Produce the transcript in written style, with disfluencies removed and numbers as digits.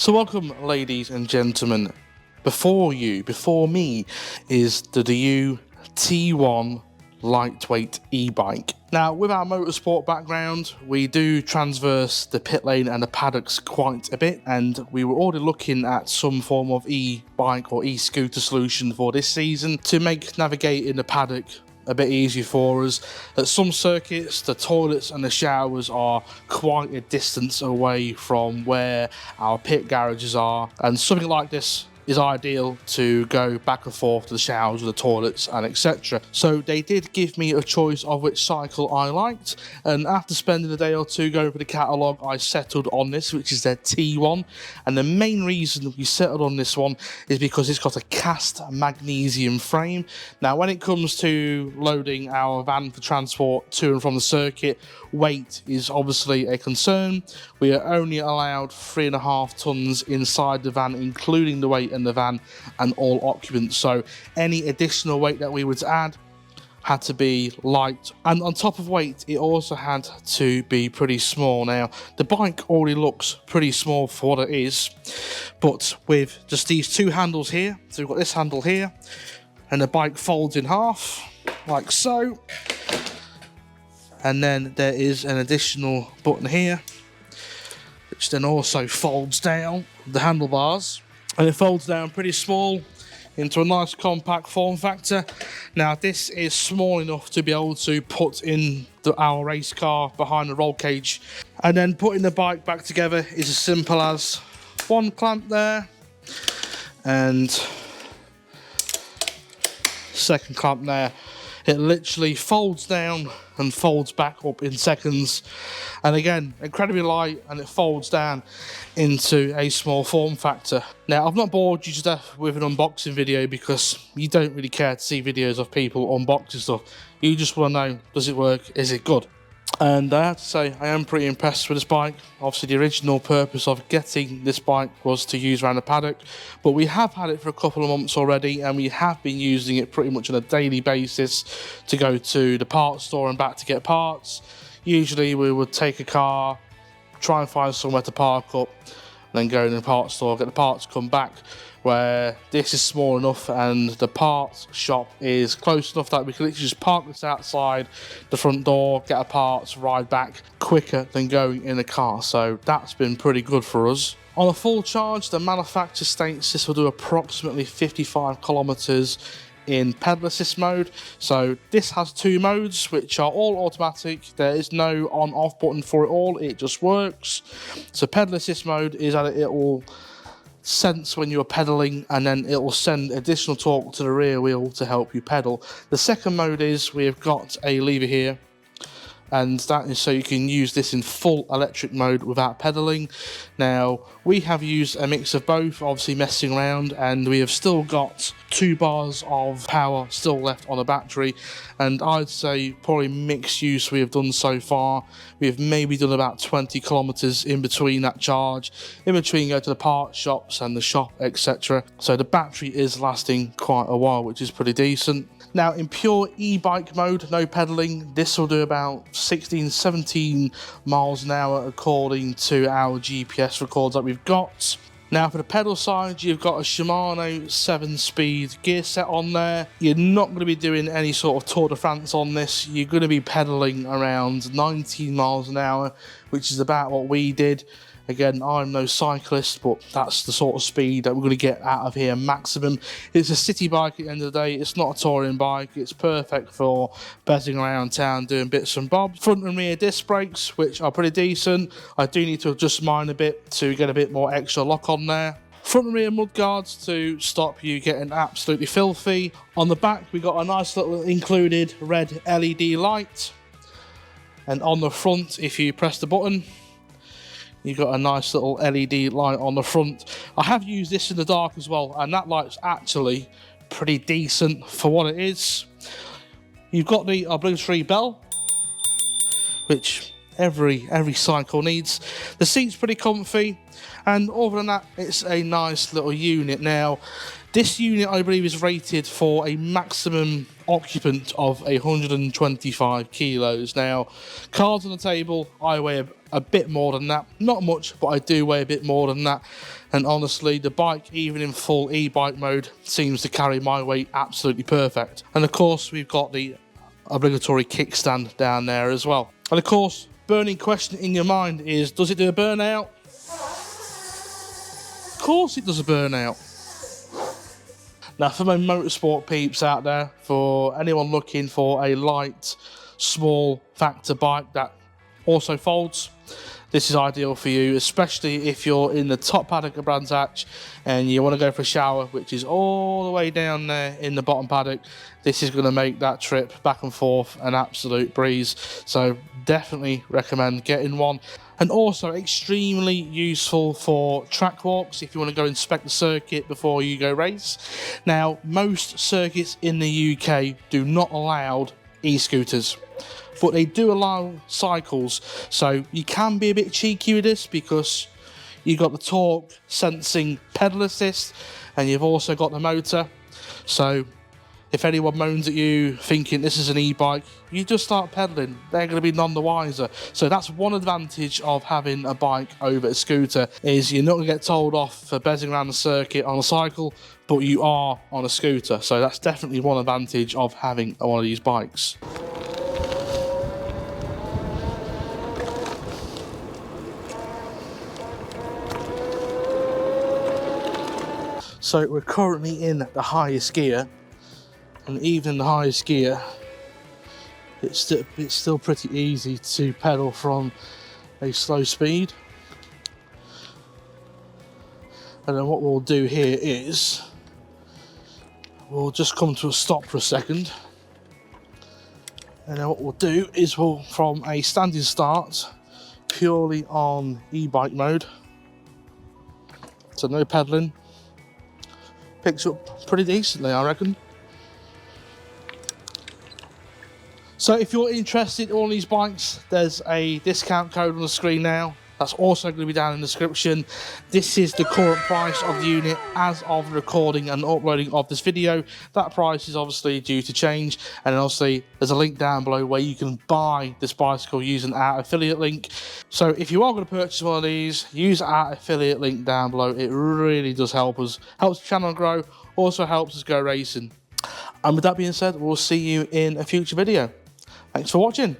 So welcome, ladies and gentlemen. Before me, is the Dyu T1 lightweight e-bike. Now, with our motorsport background, we do transverse the pit lane and the paddocks quite a bit, and we were already looking at some form of e-bike or e-scooter solution for this season to make navigating the paddock a bit easier for us. At some circuits, the toilets and the showers are quite a distance away from where our pit garages are, and something like this is ideal to go back and forth to the showers or the toilets and etc. So they did give me a choice of which cycle I liked, and after spending a day or two going through the catalogue, I settled on this, which is their T1. And the main reason we settled on this one is because it's got a cast magnesium frame. Now, when it comes to loading our van for transport to and from the circuit, weight is obviously a concern. We are only allowed 3.5 tons inside the van, including the weight in the van and all occupants, so any additional weight that we would add had to be light, and on top of weight it also had to be pretty small. Now, the bike already looks pretty small for what it is, but with just these two handles here, so we've got this handle here, and the bike folds in half like so, and then there is an additional button here which then also folds down the handlebars, and it folds down pretty small into a nice compact form factor. Now, this is small enough to be able to put in our race car behind the roll cage, and then putting the bike back together is as simple as one clamp there and second clamp there. It literally folds down and folds back up in seconds, and again, incredibly light, and it folds down into a small form factor. Now, I've not bored you to death with an unboxing video because you don't really care to see videos of people unboxing stuff. You just want to know, does it work, is it good? And I have to say, I am pretty impressed with this bike. Obviously, the original purpose of getting this bike was to use around the paddock, but we have had it for a couple of months already, and we have been using it pretty much on a daily basis to go to the parts store and back to get parts. Usually we would take a car, try and find somewhere to park up, then go in the parts store, get the parts, come back, where this is small enough and the parts shop is close enough that we can literally just park this outside the front door, get our parts, ride back quicker than going in a car. So that's been pretty good for us. On a full charge, the manufacturer states this will do approximately 55 kilometers in pedal assist mode. So this has two modes which are all automatic. There is no on off button for it all, it just works. So pedal assist mode is that it will sense when you're pedaling, and then it will send additional torque to the rear wheel to help you pedal. The second mode is we've got a lever here, and that is so you can use this in full electric mode without pedaling. Now, we have used a mix of both, obviously messing around, and we have still got 2 bars of power still left on the battery, and I'd say probably mixed use we have done so far. We have maybe done about 20 kilometers in between that charge, in between go to the parts shops and the shop, etc. So the battery is lasting quite a while, which is pretty decent. Now, in pure e-bike mode, no pedaling, this will do about 16-17 miles an hour according to our GPS records that we've got. Now, for the pedal side, you've got a Shimano 7-speed gear set on there. You're not going to be doing any sort of Tour de France on this. You're going to be pedaling around 19 miles an hour, which is about what we did. Again, I'm no cyclist, but that's the sort of speed that we're going to get out of here maximum. It's a city bike at the end of the day. It's not a touring bike. It's perfect for bezzing around town, doing bits and bobs. Front and rear disc brakes, which are pretty decent. I do need to adjust mine a bit to get a bit more extra lock on there. Front and rear mud guards to stop you getting absolutely filthy. On the back, we got a nice little included red LED light. And on the front, if you press the button, you've got a nice little LED light on the front. I have used this in the dark as well, and that light's actually pretty decent for what it is. You've got the obligatory bell, which every cycle needs. The seat's pretty comfy, and other than that, it's a nice little unit. Now, This unit, I believe, is rated for a maximum occupant of 125 kilos. Now, cards on the table, I weigh a bit more than that. Not much, but I do weigh a bit more than that. And honestly, the bike, even in full e-bike mode, seems to carry my weight absolutely perfect. And of course, we've got the obligatory kickstand down there as well. And of course, burning question in your mind is, does it do a burnout? Of course it does a burnout. Now, for my motorsport peeps out there, for anyone looking for a light, small factor bike that also folds, this is ideal for you, especially if you're in the top paddock of Brands Hatch and you want to go for a shower, which is all the way down there in the bottom paddock. This is going to make that trip back and forth an absolute breeze. So definitely recommend getting one. And also extremely useful for track walks if you want to go inspect the circuit before you go race. Now, most circuits in the UK do not allow e-scooters, but they do allow cycles. So you can be a bit cheeky with this because you've got the torque sensing pedal assist and you've also got the motor. So if anyone moans at you thinking this is an e-bike, you just start pedaling. They're going to be none the wiser. So that's one advantage of having a bike over a scooter, is you're not going to get told off for bezzing around the circuit on a cycle, but you are on a scooter. So that's definitely one advantage of having one of these bikes. So we're currently in the highest gear. And even in the highest gear, it's still pretty easy to pedal from a slow speed. And then what we'll do here is we'll just come to a stop for a second. And then what we'll do is we'll, from a standing start, purely on e-bike mode, so no pedaling, picks up pretty decently, I reckon. So if you're interested in all these bikes, there's a discount code on the screen now. That's also going to be down in the description. This is the current price of the unit as of the recording and uploading of this video. That price is obviously due to change. And obviously there's a link down below where you can buy this bicycle using our affiliate link. So if you are going to purchase one of these, use our affiliate link down below. It really does help us. Helps the channel grow. Also helps us go racing. And with that being said, we'll see you in a future video. Thanks for watching.